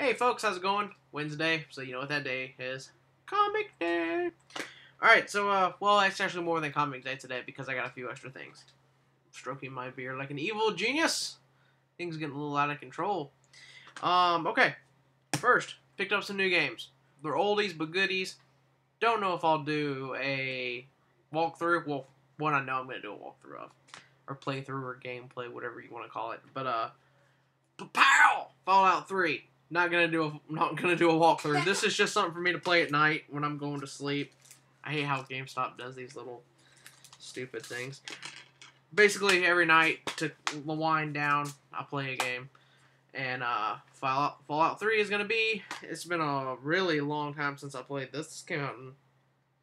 Hey folks, how's it going? Wednesday, so you know what that day is. Comic Day! Alright, so, well, it's actually more than Comic Day today because I got a few extra things. Stroking my beard like an evil genius. Things getting a little out of control. Okay. First, picked up some new games. They're oldies but goodies. Don't know if I'll do a walkthrough. Well, one I know I'm going to do a walkthrough of. Or playthrough or gameplay, whatever you want to call it. But, pow! Fallout 3. Not gonna do a walkthrough. This is just something for me to play at night when I'm going to sleep. I hate how GameStop does these little stupid things. Basically, every night to wind down, I play a game. And Fallout 3 is gonna be. It's been a really long time since I played this. This came out in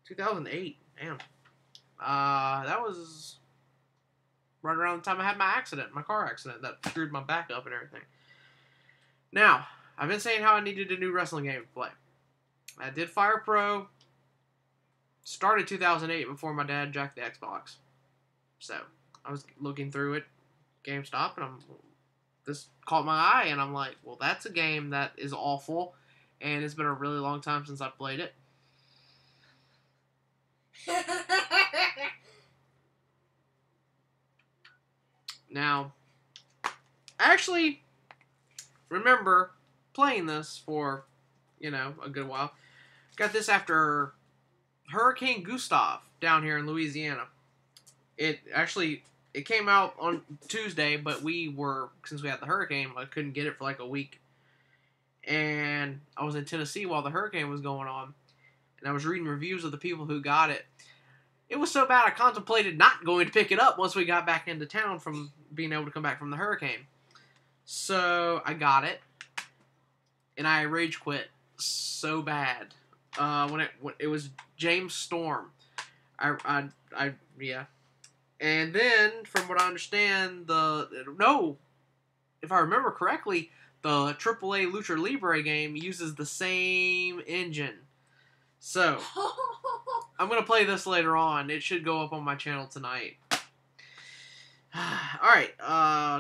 2008. Damn. That was right around the time I had my car accident that screwed my back up and everything. Now, I've been saying how I needed a new wrestling game to play. I did Fire Pro. Started 2008 before my dad jacked the Xbox. So, I was looking through it, GameStop, and this caught my eye, and I'm like, well, that's a game that is awful, and it's been a really long time since I played it. Now, I actually remember playing this for, a good while. Got this after Hurricane Gustav down here in Louisiana. It came out on Tuesday, but since we had the hurricane, I couldn't get it for like a week. And I was in Tennessee while the hurricane was going on, and I was reading reviews of the people who got it. It was so bad I contemplated not going to pick it up once we got back into town from being able to come back from the hurricane. So I got it, and I rage quit so bad. When it was James Storm, yeah. And then, from what I understand, if I remember correctly, the AAA Lucha Libre game uses the same engine. So, I'm going to play this later on. It should go up on my channel tonight. Alright,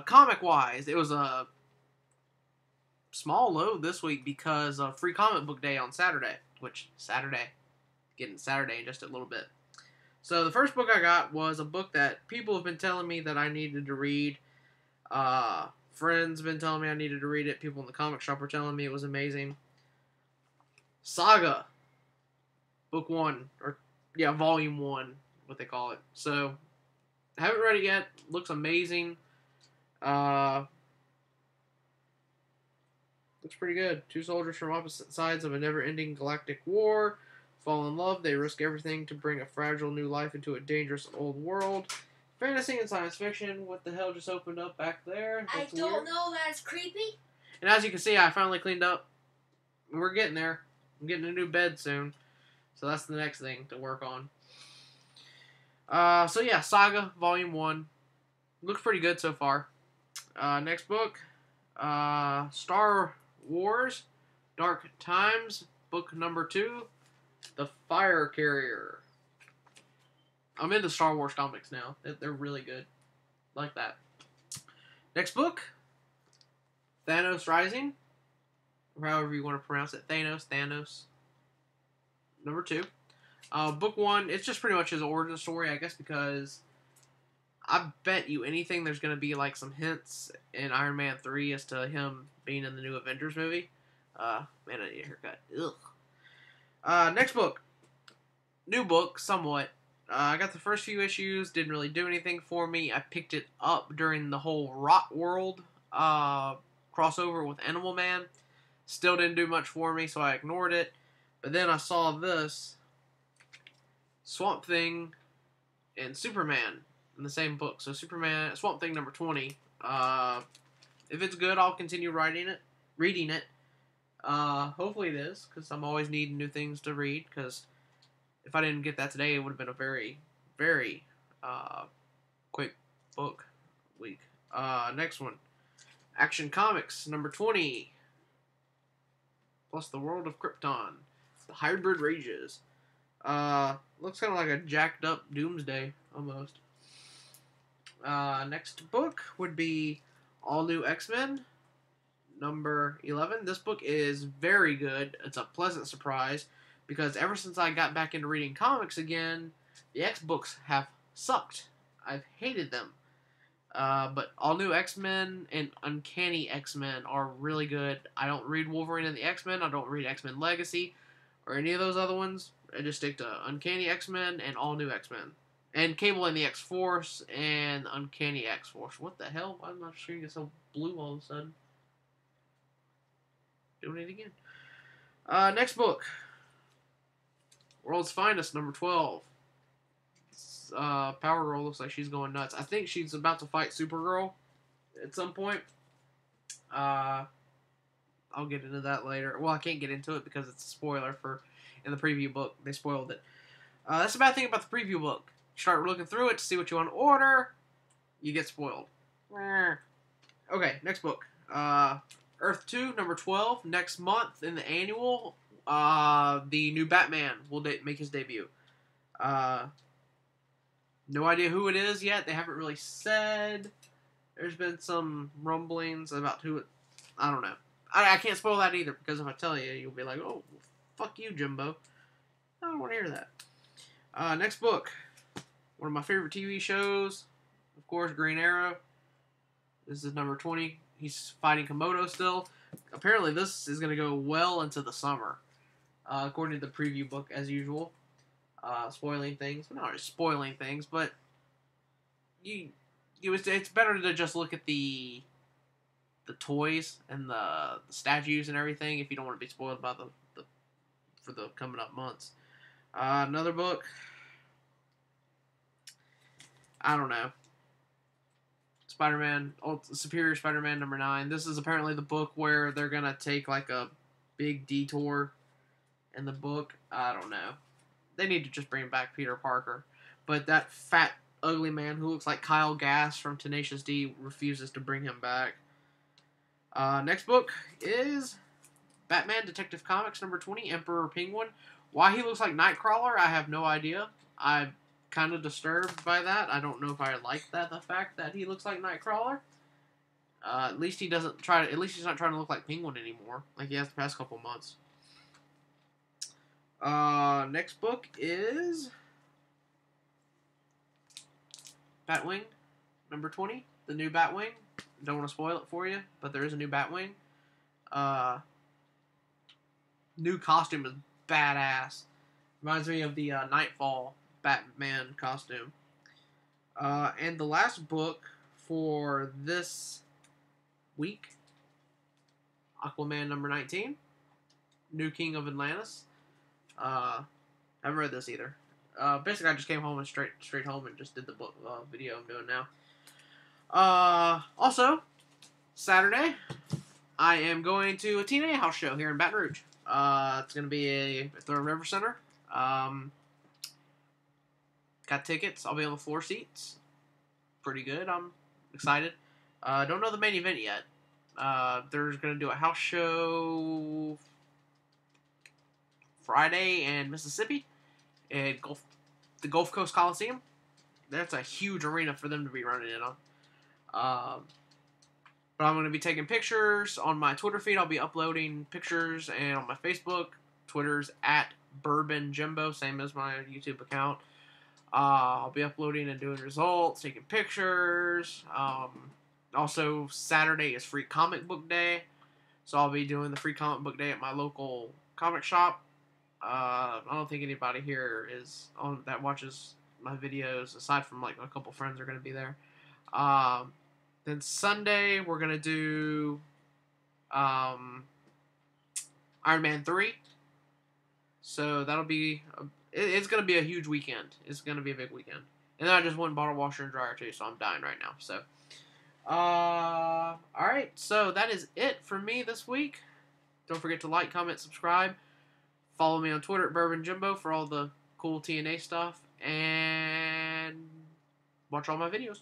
comic-wise, it was a small load this week because of Free Comic Book Day on Saturday. Getting Saturday in just a little bit. So the first book I got was a book that people have been telling me that I needed to read. Friends have been telling me I needed to read it. People in the comic shop were telling me it was amazing. Saga. Book 1. Volume 1, what they call it. So, I haven't read it yet. Looks amazing. Looks pretty good. Two soldiers from opposite sides of a never-ending galactic war fall in love. They risk everything to bring a fragile new life into a dangerous old world. Fantasy and science fiction. What the hell just opened up back there? That's I don't weird. know. That's creepy. And as you can see, I finally cleaned up. We're getting there. I'm getting a new bed soon. So that's the next thing to work on. So yeah, Saga, Volume 1. Looks pretty good so far. Next book. Star Wars, Dark Times, book number 2. The Fire Carrier. I'm into Star Wars comics now. They're really good. Like that. Next book. Thanos Rising. Or however you want to pronounce it. Thanos. Number 2. Book 1, it's just pretty much his origin story, I guess, because I bet you anything there's going to be like some hints in Iron Man 3 as to him being in the new Avengers movie. Man, I need a haircut. Ugh. Next book. New book, somewhat. I got the first few issues, didn't really do anything for me. I picked it up during the whole Rot World crossover with Animal Man. Still didn't do much for me, so I ignored it. But then I saw this Swamp Thing and Superman in the same book. So Swamp Thing number 20. If it's good, I'll continue reading it. Hopefully it is, because I'm always needing new things to read, because if I didn't get that today, it would have been a very, very quick book week. Next one. Action Comics, number 20. Plus the World of Krypton. The Hybrid Rages. Looks kind of like a jacked up Doomsday, almost. Next book would be All New XMen. number 11. This book is very good. It's a pleasant surprise because ever since I got back into reading comics again, the X books have sucked. I've hated them. But all new X-Men and Uncanny X-Men are really good. I don't read Wolverine and the X-Men. I don't read X-Men Legacy or any of those other ones. I just stick to Uncanny X-Men and all new X-Men. And Cable and the X-Force and Uncanny X-Force. What the hell? Why am my screen get so blue all of a sudden? Doing it again. Next book. World's Finest, number 12. Power Girl looks like she's going nuts. I think she's about to fight Supergirl at some point. I'll get into that later. Well, I can't get into it because it's a spoiler for in the preview book. They spoiled it. That's the bad thing about the preview book. You start looking through it to see what you want to order, you get spoiled. Okay, next book. Earth 2, number 12. Next month in the annual, the new Batman will make his debut. No idea who it is yet. They haven't really said. There's been some rumblings about who it... I don't know. I can't spoil that either, because if I tell you, you'll be like, oh, fuck you, Jimbo. I don't want to hear that. Next book. One of my favorite TV shows. Of course, Green Arrow. This is number 20. He's fighting Komodo still. Apparently, this is going to go well into the summer. According to the preview book, as usual. Spoiling things. Well, not really spoiling things, but it's better to just look at the toys and the statues and everything if you don't want to be spoiled about for the coming up months. Another book. I don't know. Spider-Man, Superior Spider-Man number 9. This is apparently the book where they're gonna take like a big detour in the book. I don't know. They need to just bring back Peter Parker. But that fat, ugly man who looks like Kyle Gass from Tenacious D refuses to bring him back. Next book is Batman Detective Comics number 20, Emperor Penguin. Why he looks like Nightcrawler, I have no idea. I'm kind of disturbed by that. I don't know if I like that, the fact that he looks like Nightcrawler. At least he doesn't try to. At least he's not trying to look like Penguin anymore, like he has the past couple months. Next book is Batwing, number 20, the new Batwing. Don't want to spoil it for you, but there is a new Batwing. New costume is badass. Reminds me of the Nightfall Batman costume. And the last book for this week, Aquaman number 19, New King of Atlantis. I haven't read this either. Basically, I just came home and straight home and just did the book video I'm doing now. Also, Saturday, I am going to a TNA house show here in Baton Rouge. It's going to be at the River Center. Got tickets. I'll be on the floor seats. Pretty good. I'm excited. Don't know the main event yet. They're going to do a house show Friday in Mississippi at the Gulf Coast Coliseum. That's a huge arena for them to be running in on. But I'm going to be taking pictures on my Twitter feed. I'll be uploading pictures, and on my Facebook, Twitter's at Bourbon Jimbo, same as my YouTube account. I'll be uploading and doing results, taking pictures. Also, Saturday is Free Comic Book Day, so I'll be doing the Free Comic Book Day at my local comic shop. I don't think anybody here is on that watches my videos, aside from like a couple friends are going to be there. Then Sunday we're going to do Iron Man 3. So that'll be it's going to be a huge weekend. It's going to be a big weekend. And then I just went and bought a washer and dryer too, so I'm dying right now. So alright, so that is it for me this week. Don't forget to like, comment, subscribe. Follow me on Twitter at Bourbon Jimbo for all the cool TNA stuff. And watch all my videos.